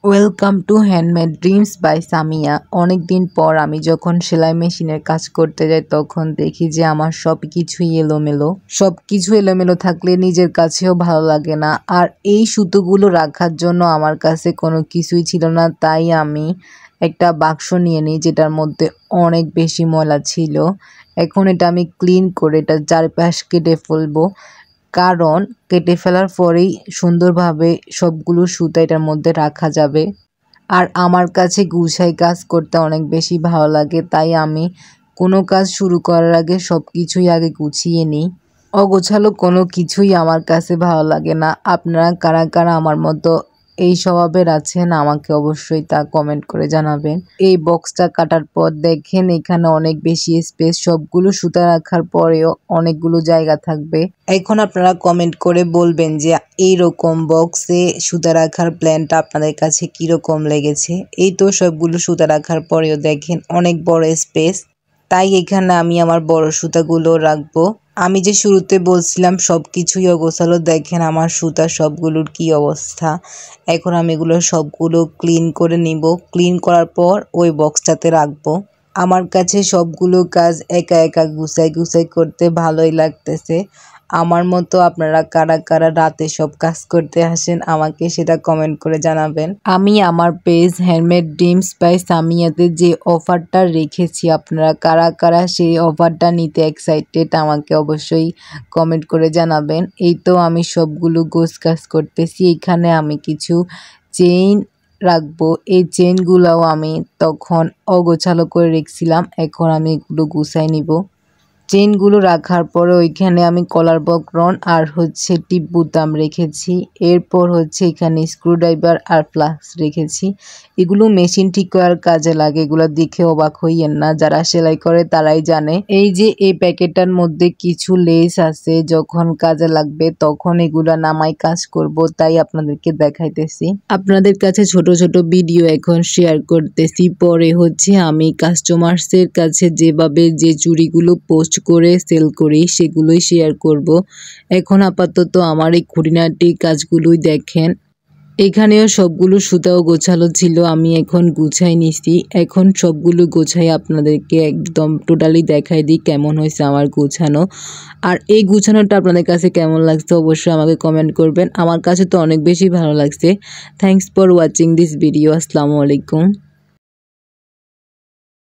Welcome to handmade dreams by Samiya. অনেক দিন পর আমি যখন সেলাই মেশিনের কাজ করতে যাই তখন দেখি যে আমার সব কিছু এলোমেলো থাকলে নিজের কাছেও ভালো লাগে না। আর এই সুতোগুলো রাখার জন্য আমার কাছে কোনো কিছুই ছিল না, তাই আমি একটা বাক্স নিয়ে নিই যেটার মধ্যে অনেক বেশি ময়লা ছিল। এখন এটা আমি ক্লিন করে এটা চারপাশ কেটে ফেলবো, কারণ কেটে ফেলার পরেই সুন্দরভাবে সবগুলো সুতা এটার মধ্যে রাখা যাবে। আর আমার কাছে গুছাই কাজ করতে অনেক বেশি ভালো লাগে, তাই আমি কোনো কাজ শুরু করার আগে সব কিছুই আগে গুছিয়ে নিই। অগোছালো কোনো কিছুই আমার কাছে ভালো লাগে না। আপনারা কারা কারা আমার মতো এই স্বভাবের আছেন আমাকে অবশ্যই তা কমেন্ট করে জানাবেন। এই বক্সটা কাটার পর দেখেন এখানে অনেক বেশি স্পেস, সবগুলো সুতা রাখার পরেও অনেকগুলো জায়গা থাকবে। এখন আপনারা কমেন্ট করে বলবেন যে এইরকম বক্সে সুতা রাখার প্ল্যানটা আপনাদের কাছে কীরকম লেগেছে। এই তো সবগুলো সুতা রাখার পরেও দেখেন অনেক বড় স্পেস, তাই এখানে আমি আমার বড় সুতাগুলো রাখবো। আমি যে শুরুতে বলছিলাম সব কিছুই অগোছালো, দেখেন আমার সুতা সবগুলোর কি অবস্থা। এখন আমি এগুলো সবগুলো ক্লিন করে নিব। ক্লিন করার পর ওই বক্সটাতে রাখবো। আমার কাছে সবগুলো কাজ একা একা গুছাই করতে ভালোই লাগতেছে। আমার মতো আপনারা কারা কারা রাতে সব কাজ করতে আসেন আমাকে সেটা কমেন্ট করে জানাবেন। আমি আমার পেজ হ্যান্ডমেড ড্রিমস বাই সামিয়াতে যে অফারটা রেখেছি, আপনারা কারা কারা সেই অফারটা নিতে এক্সাইটেড আমাকে অবশ্যই কমেন্ট করে জানাবেন। এই তো আমি সবগুলো কাজ করতেছি। এখানে আমি কিছু চেইন রাখবো। এই চেইনগুলোও আমি তখন অগোছালো করে রেখেছিলাম, এখন আমি এগুলো গুছাই নিব। চেইনগুলো রাখার পরে ওইখানে আমি কলার বক্রন আর টিপ বুতাম রেখেছি। এরপর এখানে স্ক্রুড্রাইভার আর প্লাস রেখেছি। এগুলো মেশিন ঠিক করার কাজে লাগে, এগুলো দেখে অবাক হইয়েন না, যারা সেলাই করে তারাই জানে। এই যে এই প্যাকেটটার মধ্যে কিছু লেস আছে, যখন কাজে লাগবে তখন এগুলা নামাই কাজ করব, তাই আপনাদেরকে দেখাইতেছি। আপনাদের কাছে ছোট ছোট ভিডিও এখন শেয়ার করতেছি। পরে আমি কাস্টমার্সের কাছে যেভাবে যে চুড়িগুলো পোস্ট করে সেল করি সেগুলোই শেয়ার করব। এখন আপাতত আমার এই খুঁটিনাটি কাজগুলোই দেখেন। এখানেও সবগুলো সুতাও গোছালো ছিল, আমি এখন গুছাই নিছি। এখন সবগুলো গোছাই আপনাদেরকে একদম টোটালি দেখাই দিই কেমন হয়েছে আমার গোছানো। আর এই গুছানোটা আপনাদের কাছে কেমন লাগছে অবশ্যই আমাকে কমেন্ট করবেন। আমার কাছে তো অনেক বেশি ভালো লাগছে। Thanks for watching this video. আসসালামু আলাইকুম।